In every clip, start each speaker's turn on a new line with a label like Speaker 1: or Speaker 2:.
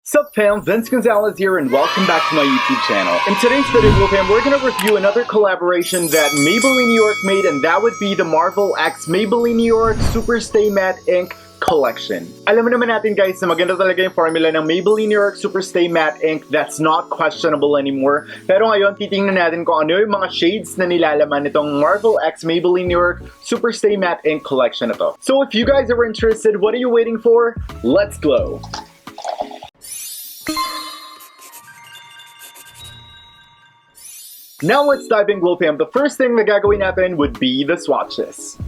Speaker 1: Sup fam, Vince Gonzales here and welcome back to my YouTube channel. In today's video fam, we're gonna review another collaboration that Maybelline New York made, and that would be the Marvel x Maybelline New York Superstay Matte Ink collection. Alam mo naman natin guys na maganda talaga yung formula ng Maybelline New York Superstay Matte Ink. That's not questionable anymore. Pero ngayon, titingnan natin kung ano yung mga shades na nilalaman nitong Marvel x Maybelline New York Superstay Matte Ink collection na to. So if you guys are interested, what are you waiting for? Let's glow! Now let's dive in, Glow fam. The first thing na gagawin natin would be the swatches.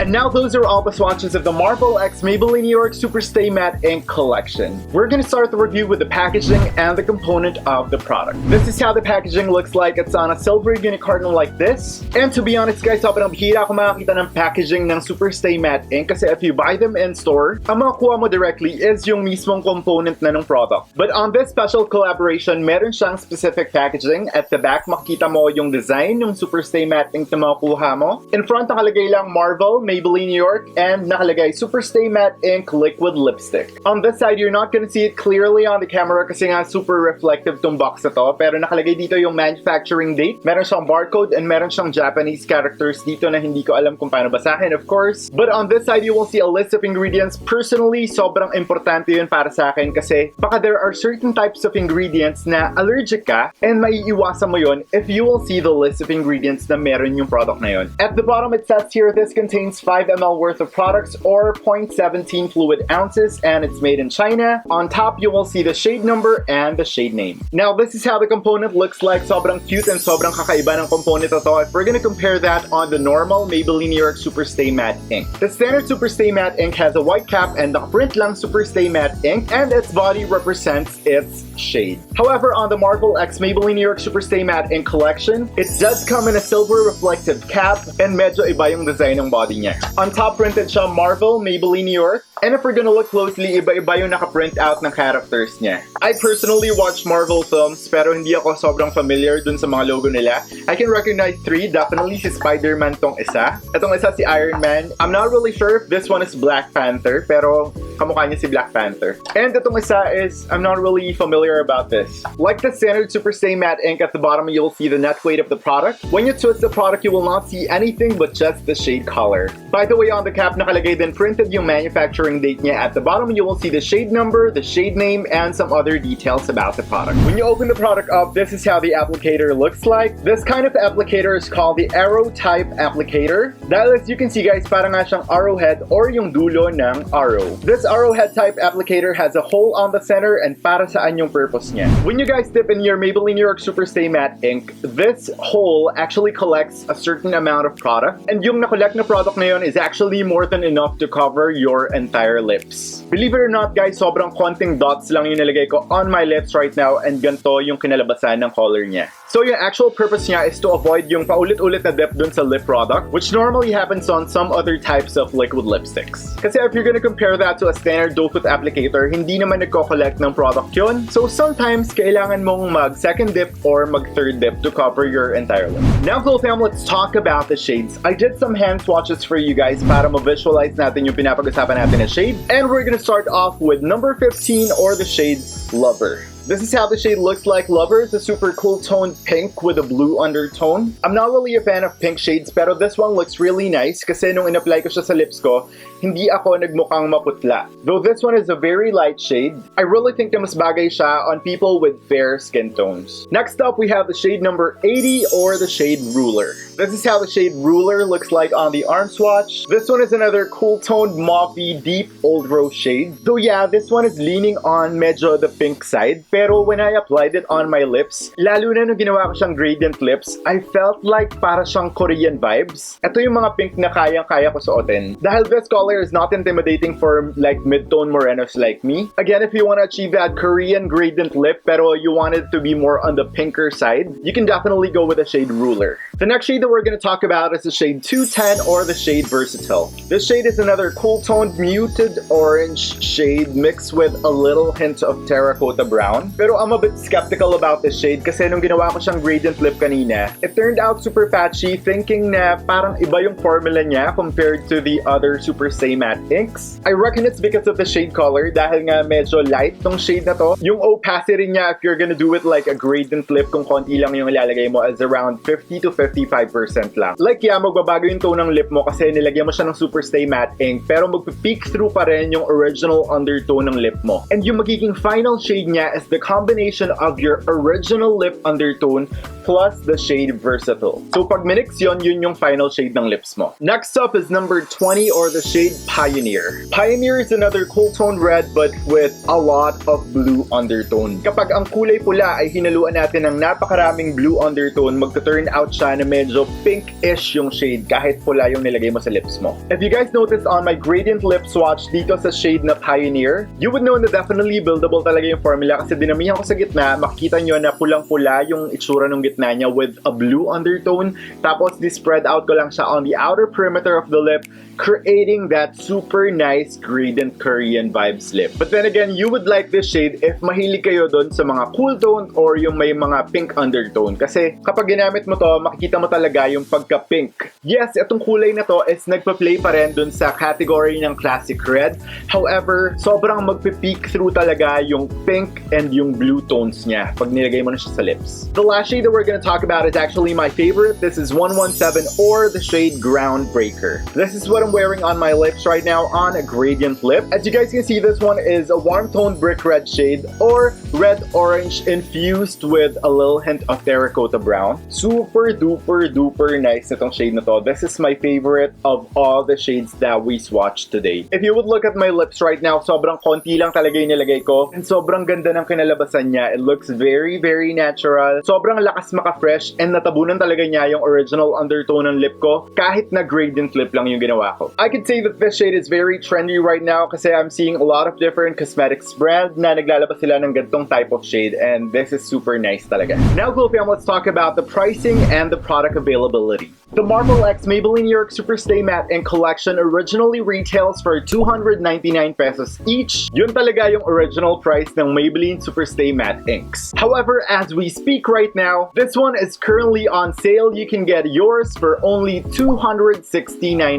Speaker 1: And now those are all the swatches of the Marvel x Maybelline New York Superstay Matte Ink collection. We're gonna start the review with the packaging and the component of the product. This is how the packaging looks like. It's on a silver unicorn like this. And to be honest guys, sobrang bihira ako makakita ng packaging ng Superstay Matte Ink kasi if you buy them in store, ang makukuha mo directly is yung mismong component na ng product. But on this special collaboration, meron siyang specific packaging. At the back, makikita mo yung design yung Superstay Matte Ink na makukuha mo. In front, nakalagay lang Marvel, Maybelline New York, and nakalagay Superstay Matte Ink Liquid Lipstick. On this side, you're not gonna see it clearly on the camera kasi nga super reflective tong box na to, pero nakalagay dito yung manufacturing date, meron siyang barcode, and meron siyang Japanese characters dito na hindi ko alam kung paano basahin, of course. But on this side, you will see a list of ingredients. Personally, sobrang importante yun para sa akin kasi baka there are certain types of ingredients na allergic ka, and maiiwasan mo yun if you will see the list of ingredients na meron yung product na yun. At the bottom, it says here, this contains 5 ml worth of products or 0.17 fluid ounces, and it's made in China. On top, you will see the shade number and the shade name. Now, this is how the component looks like. Sobrang cute and sobrang kakaiba ng component na to. If we're gonna compare that on the normal Maybelline New York Superstay Matte Ink. The standard Superstay Matte Ink has a white cap and the print lang Superstay Matte Ink, and its body represents its shade. However, on the Marvel x Maybelline New York Superstay Matte Ink collection, it does come in a silver reflective cap and medyo iba yung design ng body niya. On top, printed siya Marvel, Maybelline New York. And if we're gonna look closely, iba-iba yung nakaprint out ng characters niya. I personally watch Marvel films, pero hindi ako sobrang familiar dun sa mga logo nila. I can recognize 3, definitely si Spider-Man tong isa. Itong isa si Iron Man. I'm not really sure if this one is Black Panther, pero kamukha niya si Black Panther. And itong isa is, I'm not really familiar about this. Like the standard Superstay Matte Ink, at the bottom you'll see the net weight of the product. When you twist the product, you will not see anything but just the shade color. By the way, on the cap, nakalagay din printed yung manufacturing date niya. At the bottom, you will see the shade number, the shade name, and some other details about the product. When you open the product up, this is how the applicator looks like. This kind of applicator is called the arrow type applicator. Dahil as you can see guys, parang nga siyang arrowhead or yung dulo ng arrow. This arrowhead type applicator has a hole on the center, and para saan yung purpose niya. When you guys dip in your Maybelline New York Superstay Matte Ink, this hole actually collects a certain amount of product, and yung na-collect na product na yun is actually more than enough to cover your entire entire lips. Believe it or not guys, sobrang konting dots lang yung nilagay ko on my lips right now and ganito yung kinalabasan ng color niya. So yung actual purpose niya is to avoid yung paulit-ulit na dip dun sa lip product, which normally happens on some other types of liquid lipsticks. Kasi if you're gonna compare that to a standard doe foot applicator, hindi naman nagko-collect ng product yun. So sometimes, kailangan mong mag-second dip or mag-third dip to cover your entire lip. Now, Glow fam, let's talk about the shades. I did some hand swatches for you guys para ma-visualize natin yung pinapag-usapan natin na shade. And we're gonna start off with number 15 or the shade Lover. This is how the shade looks like. Lover is a super cool toned pink with a blue undertone. I'm not really a fan of pink shades, pero this one looks really nice kasi nung in-apply ko siya sa lips ko, hindi ako nagmukhang maputla. Though this one is a very light shade, I really think na mas bagay siya on people with fair skin tones. Next up, we have the shade number 80 or the shade Ruler. This is how the shade Ruler looks like on the arm swatch. This one is another cool toned mauvey deep old rose shade. Though yeah, this one is leaning on medyo the pink side. Pero when I applied it on my lips, lalo na nung ginawa ko siyang gradient lips, I felt like para siyang Korean vibes. Ito yung mga pink na kayang-kaya ko suotin. Dahil this color is not intimidating for like mid-tone morenos like me. Again, if you want to achieve that Korean gradient lip pero you want it to be more on the pinker side, you can definitely go with the shade Ruler. The next shade that we're going to talk about is the shade 210 or the shade Versatile. This shade is another cool toned muted orange shade mixed with a little hint of terracotta brown. Pero I'm a bit skeptical about this shade kasi nung ginawa ko siyang gradient lip kanina, it turned out super patchy, thinking na parang iba yung formula niya compared to the other Superstay matte inks. I reckon it's because of the shade color dahil nga medyo light tong shade na to. Yung opacity niya, if you're gonna do it like a gradient lip, kung konti lang yung ilalagay mo, is around 50 to 55% lang. Like yeah, magbabago yung tone ng lip mo kasi nilagyan mo siya ng Superstay matte ink pero magpipeek through pa rin yung original undertone ng lip mo. And yung magiging final shade niya is the combination of your original lip undertone plus the shade Versatile. So pag minix yun yung final shade ng lips mo. Next up is number 20 or the shade Pioneer. Pioneer is another cool toned red but with a lot of blue undertone. Kapag ang kulay pula ay hinaluan natin ng napakaraming blue undertone, magta-turn out siya na medyo pink-ish yung shade kahit pula yung nilagay mo sa lips mo. If you guys noticed on my gradient lip swatch dito sa shade na Pioneer, you would know na definitely buildable talaga yung formula kasi dinamihan ko sa gitna, makikita nyo na pulang-pula yung itsura ng gitna niya with a blue undertone. Tapos, di-spread out ko lang siya on the outer perimeter of the lip, creating that super nice gradient Korean vibes lip. But then again, you would like this shade if mahilig kayo dun sa mga cool tone or yung may mga pink undertone. Kasi kapag ginamit mo to, makikita mo talaga yung pagka-pink. Yes, itong kulay na to is nagpa-play pa rin dun sa category ng classic red. However, sobrang magpipeek through talaga yung pink and yung blue tones niya pag nilagay mo na siya sa lips. The last shade that we're gonna talk about is actually my favorite. This is 117 or the shade Groundbreaker. This is what I'm wearing on my lips right now on a gradient lip. As you guys can see, this one is a warm toned brick red shade or red orange infused with a little hint of terracotta brown. Super duper nice itong shade na to. This is my favorite of all the shades that we swatched today. If you would look at my lips right now, sobrang konti lang talaga yung nilagay ko and sobrang ganda ng kinalabasan niya. It looks very natural. Sobrang lakas maka-fresh and natabunan talaga niya yung original undertone ng lip ko kahit na gradient lip lang yung ginawa ko. I could say that this shade is very trendy right now kasi I'm seeing a lot of different cosmetics brand na naglalabas sila ng ganitong type of shade and this is super nice talaga. Now, Glow fam, let's talk about the pricing and the product availability. The Marble X Maybelline New York Superstay Matte Ink Collection originally retails for 299 pesos each. Yun talaga yung original price ng Maybelline Superstay Matte Inks. However, as we speak right now, this one is currently on sale. You can get yours for only 269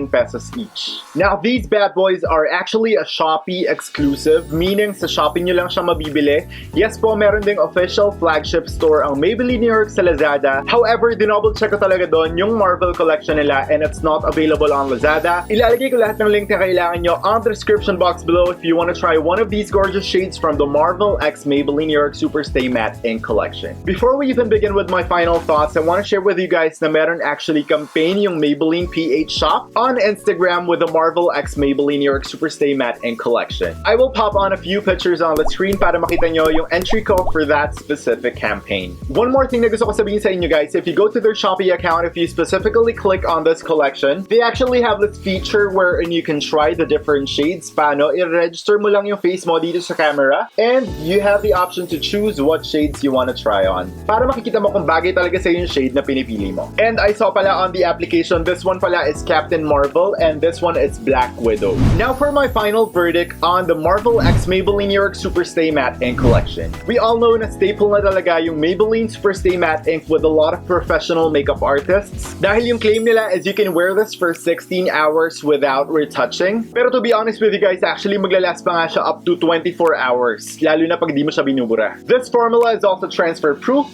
Speaker 1: pesos each. Now, these bad boys are actually a Shopee exclusive, meaning sa Shopee nyo lang siya mabibili. Yes po, meron ding official flagship store ang Maybelline New York sa Lazada. However, dinouble check ko talaga doon yung Marvel collection nila and it's not available on Lazada. Ilalagay ko lahat ng link na kailangan nyo on the description box below if you want to try one of these gorgeous shades from the Marvel X Maybelline New York Superstay Matte Ink Collection. Before we even begin with my final thoughts, I want to share with you guys na meron actually campaign yung Maybelline PH shop on Instagram with the Marvel X Maybelline New York Superstay Matte Ink Collection. I will pop on a few pictures on the screen para makita nyo yung entry code for that specific campaign. One more thing na gusto ko sabihin sa inyo guys, if you go to their Shopee account, if you specifically specifically click on this collection, they actually have this feature wherein you can try the different shades. Paano? I-register mo lang yung face mo dito sa camera and you have the option to choose what shades you want to try on. Para makikita mo kung bagay talaga sa yung shade na pinipili mo. And I saw pala on the application, this one pala is Captain Marvel and this one is Black Widow. Now for my final verdict on the Marvel x Maybelline New York Superstay Matte Ink collection. We all know na staple na talaga yung Maybelline Superstay Matte Ink with a lot of professional makeup artists. Dahil yung claim nila is you can wear this for 16 hours without retouching. Pero to be honest with you guys, actually maglalast pa nga siya up to 24 hours. Lalo na pag di mo siya binubura. This formula is also transfer proof.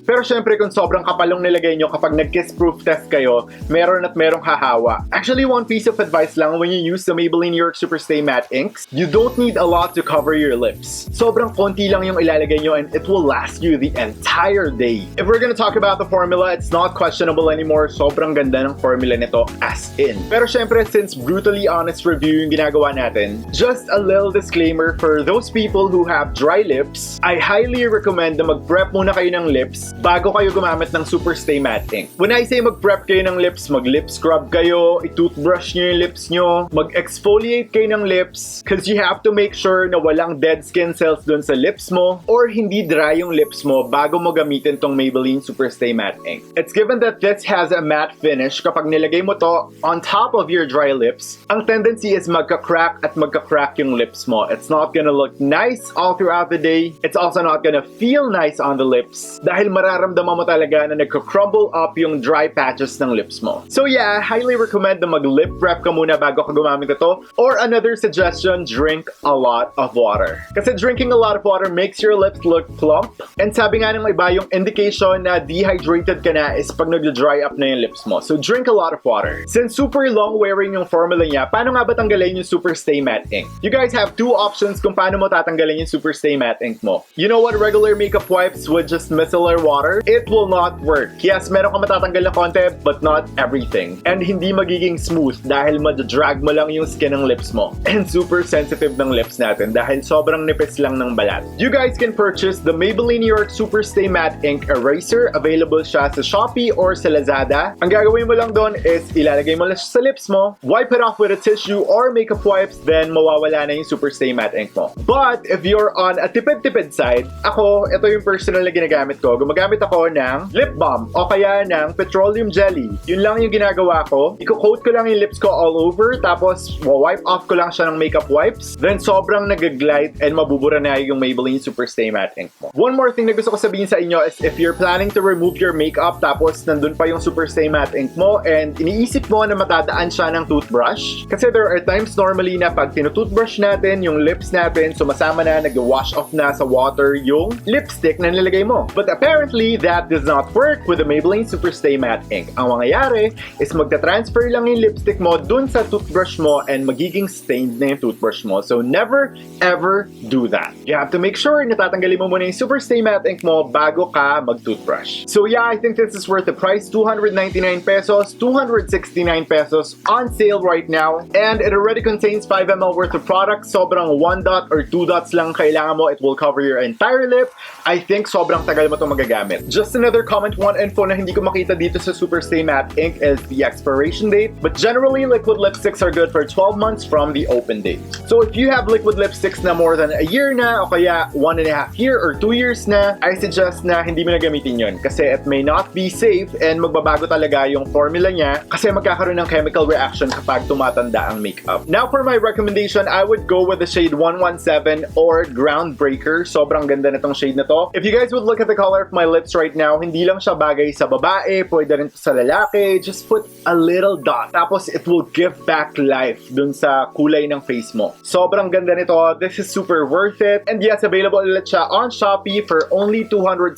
Speaker 1: Pero syempre kung sobrang kapalong nilagay nyo kapag nag-kiss proof test kayo, meron at merong hahawa. Actually, one piece of advice lang when you use the Maybelline New York Superstay Matte Inks, you don't need a lot to cover your lips. Sobrang konti lang yung ilalagay nyo and it will last you the entire day. If we're gonna talk about the formula, it's not questionable anymore. Sobrang ganda ng formula nito as in. Pero syempre, since brutally honest review yung ginagawa natin, just a little disclaimer for those people who have dry lips, I highly recommend na mag-prep muna kayo ng lips bago kayo gumamit ng Superstay Matte Ink. When I say mag-prep kayo ng lips, mag-lip scrub kayo, i-toothbrush nyo yung lips nyo, mag-exfoliate kayo ng lips, because you have to make sure na walang dead skin cells dun sa lips mo or hindi dry yung lips mo bago mo gamitin tong Maybelline Superstay Matte Ink. It's given that this has a matte finish, kapag nilagay mo to on top of your dry lips, ang tendency is magka-crack at magka-crack yung lips mo. It's not gonna look nice all throughout the day. It's also not gonna feel nice on the lips dahil mararamdaman mo talaga na nagko-crumble up yung dry patches ng lips mo. So yeah, I highly recommend na mag-lip prep ka muna bago ka gumamit ito. Or another suggestion, drink a lot of water. Kasi drinking a lot of water makes your lips look plump. And sabi nga ng iba, yung indication na dehydrated ka na is pag nag-dry up na yung lips mo. So drink a lot of water. Since super long wearing yung formula niya, paano nga ba tanggalin yung Superstay Matte Ink? You guys have two options kung paano mo tatanggalin yung Superstay Matte Ink mo. You know what, regular makeup wipes with just micellar water, it will not work. Yes, meron ka matatanggal na konti, but not everything. And hindi magiging smooth dahil madadrag mo lang yung skin ng lips mo. And super sensitive ng lips natin dahil sobrang nipis lang ng balat. You guys can purchase the Maybelline New York Superstay Matte Ink Eraser. Available siya sa Shopee or sa Lazada. Ang gagawin mo lang doon is ilalagay mo lang siya sa lips mo, wipe it off with a tissue or makeup wipes, then mawawala na yung Superstay Matte Ink mo. But if you're on a tipid-tipid side, ako, ito yung personal na ginagamit ko. Gumagamit ako ng lip balm o kaya ng petroleum jelly. Yun lang yung ginagawa ko. Iko-coat ko lang yung lips ko all over, tapos wipe off ko lang siya ng makeup wipes. Then sobrang nag-glide and mabubura na yung Maybelline Superstay Matte Ink mo. One more thing na gusto ko sabihin sa inyo is if you're planning to remove your makeup tapos nandun pa yung Superstay Matte Ink mo and iniisip mo na matadaan siya ng toothbrush, kasi there are times normally na pag tinutoothbrush natin yung lips natin, sumasama na, nag-wash off na sa water yung lipstick na nilagay mo. But apparently, that does not work with the Maybelline Superstay Matte Ink. Ang mangyayari is magta-transfer lang yung lipstick mo dun sa toothbrush mo and magiging stained na yung toothbrush mo. So never ever do that. You have to make sure na tatanggalin mo muna yung Superstay Matte Ink mo bago ka mag-toothbrush. So yeah, I think this is worth the price. 299 pesos, 269 pesos on sale right now. And it already contains 5 ml worth of product. Sobrang 1 dot or 2 dots lang kailangan mo. It will cover your entire lip. I think sobrang tagal mo ito magagamit. Just another comment, one info na hindi ko makita dito sa Superstay Matte Ink is the expiration date. But generally, liquid lipsticks are good for 12 months from the open date. So if you have liquid lipsticks na more than a year na o kaya 1.5 year or 2 years na, I suggest na hindi mo na gamitin yun kasi it may not be safe and magbabago talaga yung formula niya kasi magkakaroon ng chemical reaction kapag tumatanda ang makeup. Now for my recommendation, I would go with the shade 117 or Groundbreaker. Sobrang ganda na tong shade na to. If you guys would look at the color of my lips right now, hindi lang siya bagay sa babae, pwede rin sa lalaki. Just put a little dot. Tapos it will give back life dun sa kulay ng face mo. Sobrang ganda nito. This is super worth it. And yes, available ulit siya on Shopee for only 269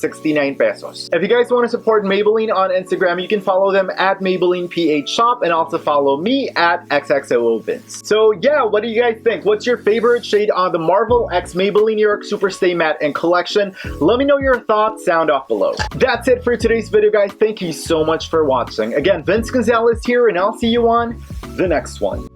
Speaker 1: pesos. If you guys want to support Maybelline on Instagram, you can follow them at Maybelline PH Shop and also follow me at XXOVince. So yeah, what do you guys think? What's your favorite shade on the Marvel x Maybelline New York Superstay Matte Ink collection? Let me know your thoughts, sound off below. That's it for today's video, guys. Thank you so much for watching. Again, Vince Gonzales here, and I'll see you on the next one.